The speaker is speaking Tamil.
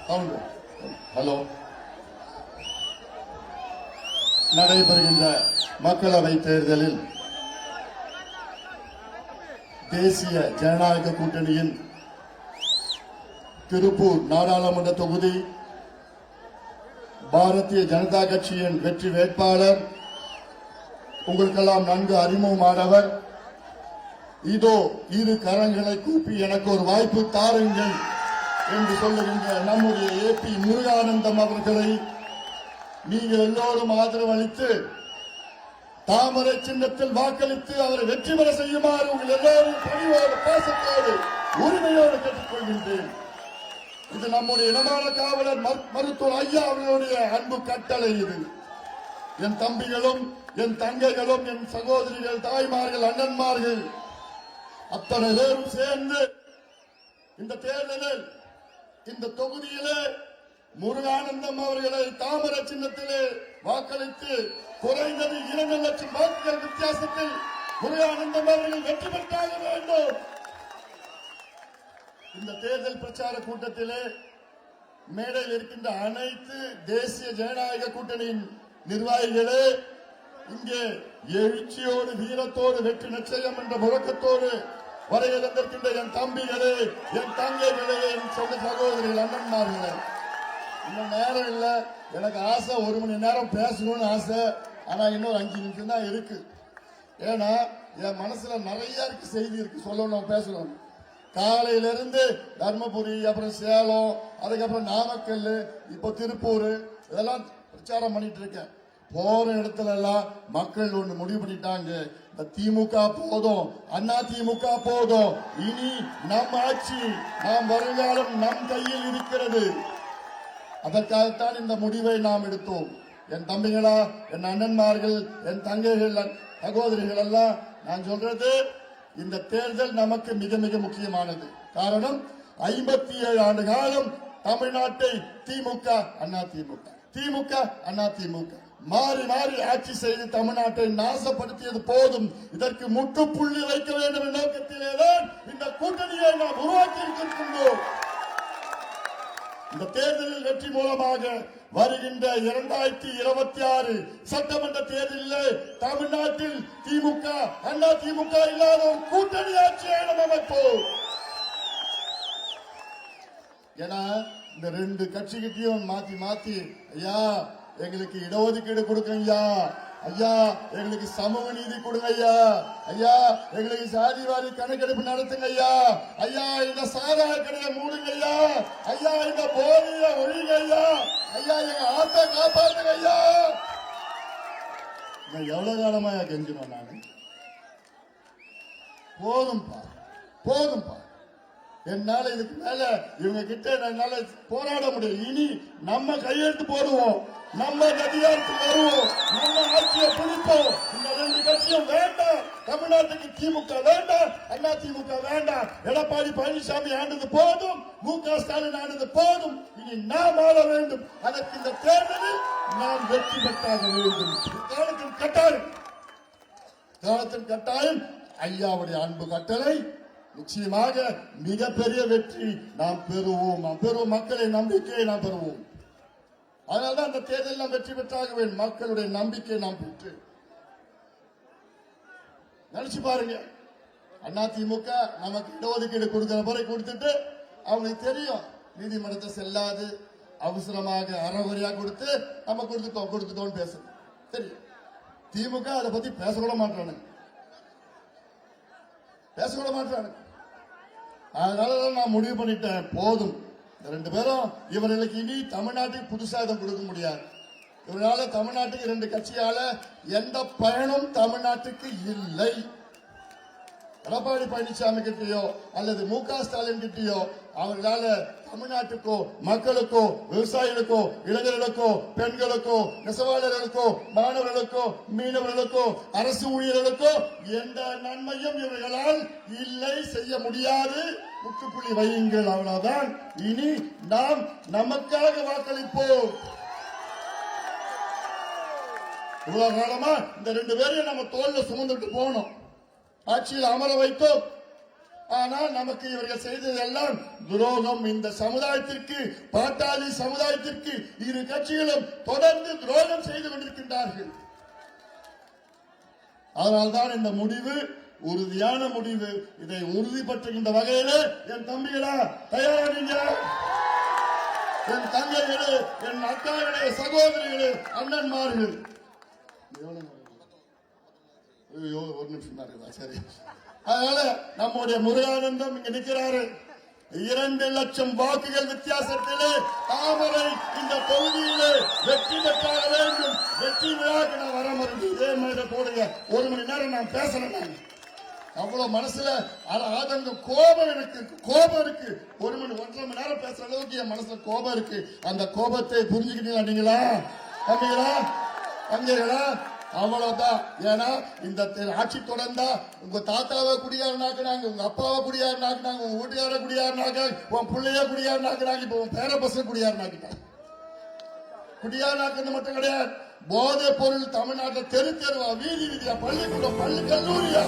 ஹலோ. நடைபெறுகின்ற மக்களவை தேர்தலில் தேசிய ஜனநாயக கூட்டணியின் திருப்பூர் நாடாளுமன்ற தொகுதி பாரதிய ஜனதா கட்சியின் வெற்றி வேட்பாளர் உங்களுக்கெல்லாம் நன்கு அறிமுகமானவர். இதோ இரு கரங்களை கூப்பி எனக்கு ஒரு வாய்ப்பு தாருங்கள் என்று சொல்லுகின்ற நம்முடைய ஏபி முருகானந்தம் அவர்களை நீங்கள் எல்லோரும் ஆதரவு அளித்து தாமரை சின்னத்தில் வாக்களித்து அவரை வெற்றி பெற செய்யுமாறு உங்கள் எல்லோரும் பணிவோடு பாசத்தோடு உரிமையோடு கேட்டுக்கொள்கின்றேன். இது நம்முடைய இனமான காவலர் மருத்துவர் ஐயா அவர்களுடைய அன்பு கட்டளை. இது என் தம்பிகளும் என் தங்கைகளும் என் சகோதரிகள் தாய்மார்கள் அண்ணன்மார்கள் அத்தனை பேரும் சேர்ந்து இந்த தேர்தலில் இந்த தொகுதியிலே முருகானந்தம் அவர்களை தாமரை சின்னத்திலே வாக்களித்து குறைந்தது 2 லட்சம் வாக்குகள் வித்தியாசத்தில் முருகானந்தம் அவர்கள் வெற்றி பெற்றாக வேண்டும். இந்த தேர்தல் பிரச்சார கூட்டத்திலே மேடையில் இருக்கின்ற அனைத்து தேசிய ஜனநாயக கூட்டணியின் நிர்வாகிகளே இங்கே எழுச்சியோடு வீரத்தோடு வெற்றி நிச்சயம் என்ற முழக்கத்தோடு வரையிலிருக்கின்ற என் தம்பிகளே என் தங்கைகளே என் சொந்த சகோதரிகள் அண்ணன்மார்களே, இன்னும் நேரம் இல்ல. எனக்கு ஆசை 1 மணி நேரம் பேசணும்னு ஆசை. ஆனா இன்னொரு 5 நிமிஷம் தான் இருக்கு. ஏன்னா என் மனசுல நிறைய இருக்கு, செய்தி இருக்கு, சொல்லணும், பேசணும். காலையிலிருந்து தர்மபுரி, அப்புறம் சேலம், அதுக்கப்புறம் நாமக்கல், இப்போ திருப்பூர் இதெல்லாம் பிரச்சாரம் பண்ணிட்டு இருக்கேன். போற இடத்துல எல்லாம் மக்கள் ஒண்ணு முடிவு பண்ணிட்டாங்க, இந்த திமுக போதும், அண்ணா திமுக போதும், இனி நம் ஆட்சி, நாம் வருங்காலம் நம் கையில் இருக்கிறது. அதற்காகத்தான் இந்த முடிவை நாம் எடுத்தோம். என் தம்பிகளா, என் அண்ணன்மார்கள், என் தங்கைகள், சகோதரிகள் எல்லாம் நான் சொல்றது, இந்த தேர்தல் நமக்கு மிக மிக முக்கியமானது. காரணம் 57 ஆண்டு காலம் தமிழ்நாட்டை திமுக அண்ணா திமுக, திமுக அண்ணா திமுக மாறி மாறி ஆட்சி செய்து தமிழ்நாட்டை நாசப்படுத்தியது போதும். இதற்கு முற்றுப்புள்ளி வைக்க வேண்டும் என்ற நோக்கத்திலேதான் இந்த கூட்டணியை நாம் உருவாக்கி இருக்கின்றோம். இந்த தேர்தலில் வெற்றி மூலமாக வருகின்ற 2026 சட்டமன்ற தேர்தலில் தமிழ்நாட்டில் திமுக அண்ணா திமுக இல்லாத ஒரு கூட்டணி ஆட்சியை நாம் அமைப்போம். ஏன்னா இந்த 2 கட்சிகிட்டையும் மாத்தி மாத்தி ஐயா எங்களுக்கு இடஒதுக்கீடு கொடுங்க ஐயா, ஐயா எங்களுக்கு சமூக நீதி கொடுங்க ஐயா, ஐயா எங்களுக்கு சாதிவாரி கணக்கெடுப்பு நடத்துங்க ஐயா, ஐயா இந்த சாராய கடையை மூடுங்க ஐயா, ஐயா இந்த போதைய ஒழிங்க ஐயா, ஐயா எங்க ஆத்த காப்பாத்துங்க ஐயா. எவ்வளவு காலமா கெஞ்சினோம் நானு. போதும்பா போதும்பா, என்னால இதுக்கு மேல இவங்க கிட்ட என்னால போராட முடியும். இனி நம்ம கையெழுத்து போடுவோம், நம்ம அதிகாரத்துக்கு வருவோம், நம்ம ஆட்சியை பிடிப்போம். இந்த 2 கட்சியும் வேண்டாம். தமிழ்நாட்டுக்கு திமுக வேண்டாம், அண்ணா திமுக வேண்டாம். எடப்பாடி பழனிசாமி ஆண்டது போதும், மு.க. ஸ்டாலின் ஆண்டது போதும். இனி நாம் ஆள வேண்டும். அதற்கு இந்த தேர்தலில் நாம் வெற்றி பெற்றாக வேண்டும். காலத்தின் கட்டாயம், காலத்தின் கட்டாயம் ஐயாவுடைய அன்பு கட்டளை. நிச்சயமாக மிகப்பெரிய வெற்றி நாம் பெறுவோம். மக்களை நம்பிக்கையை நாம் பெறுவோம். அதனால்தான் அந்த தேர்தலில் நாம் வெற்றி பெற்றாக வேண்டும். மக்களுடைய நம்பிக்கையை நாம் பெற்று நினைச்சு பாருங்க. அதிமுக நமக்கு இடஒதுக்கீடு கொடுக்கிற முறை கொடுத்துட்டு அவங்களுக்கு தெரியும் நீதிமன்றத்தை செல்லாது, அவசரமாக அறகுறையா கொடுத்து நம்ம கொடுத்துட்டோம் பேசணும் தெரியும். திமுக அதை பத்தி பேசக்கூட மாட்டானுங்க. அதனாலதான் நான் முடிவு பண்ணிட்டேன், போதும். 2 பேரும் இவர்களுக்கு இனி தமிழ்நாட்டுக்கு புதுசா இதை கொடுக்க முடியாது. இவரால தமிழ்நாட்டுக்கு 2 கட்சியால எந்த பயனும் தமிழ்நாட்டுக்கு இல்லை. எடப்பாடி பழனிசாமி கிட்டயோ அல்லது மு.க. ஸ்டாலின் கிட்டயோ அவர்களால தமிழ்நாட்டுக்கோ, மக்களுக்கோ, விவசாயிகளுக்கோ, இளைஞர்களுக்கோ, பெண்களுக்கோ, நெசவாளர்களுக்கோ, மாணவர்களுக்கோ, மீனவர்களுக்கோ, அரசு ஊழியர்களுக்கோ எந்த நன்மையும் இவர்களால் இல்லை, செய்ய முடியாது. முற்றுப்புள்ளி வையுங்கள், அவ்வளவுதான். இனி நாம் நமக்காக வாக்களிப்போம். இவ்வளவு காலமா இந்த 2 பேரையும் நம்ம தோல்ல சுமந்துட்டு போனோம், ஆட்சியில் அமர வைத்தோம். ஆனால் நமக்கு இவர்கள் செய்ததெல்லாம் துரோகம். இந்த சமுதாயத்திற்கு, பாட்டாளி சமுதாயத்திற்கு இரு கட்சிகளும் தொடர்ந்து துரோகம் செய்து கொண்டிருக்கின்றார்கள். அதனால்தான் இந்த முடிவு உறுதியான முடிவு. இதை உறுதிப்படுத்துகின்ற வகையில் என் தம்பிகளா தயாரானீங்க, என் தங்கைகளே, என் அக்காகளே, சகோதரிகளே, அண்ணன்மார்கள். ஒரு நிமிஷம் தான், சரி. அதனால நம்முடைய முருகானந்தம் இங்க நிற்கிறாரு. 2 லட்சம் வாக்குகள் வித்தியாசத்திலே தாமரை இந்த தொகுதியிலே வெற்றி பெற்றாக வேண்டும். வெற்றி விழாக்கு நான் வர மறுபடியும் இதே மாதிரி போடுங்க. 1 மணி நேரம் நான் பேசணும். அவ்வளவு மனசுல ஆதங்கம், கோபம், எனக்கு கோபம் இருக்கு. 1.5 மணி நேரம் பேசுற அளவுக்கு என் மனசுல கோபம் இருக்கு. அந்த கோபத்தை புரிஞ்சுக்கிட்டீங்களா நீங்களா, தம்பிகளா, தங்கைகளா? அவ்வளவுதான். ஏன்னா இந்த ஆட்சி தொடர்ந்தா உங்க தாத்தாவை குடியாருனாக்குனாங்க, உங்க அப்பாவை குடியாருனாக்குனாங்க, உங்க வீட்டுக்கார குடியாருனாக்க, உன் பிள்ளைய குடியாருனாக்குனாங்க, இப்ப உன் பேர பசங்க குடியாருனாக்கிட்டாங்க. குடியாருனாக்குறது மட்டும் கிடையாது, போதைப் பொருள் தமிழ்நாட்டில் தெரு தெருவா, வீதி வீதியா, பள்ளிக்கூடம், பள்ளி கல்லூரியா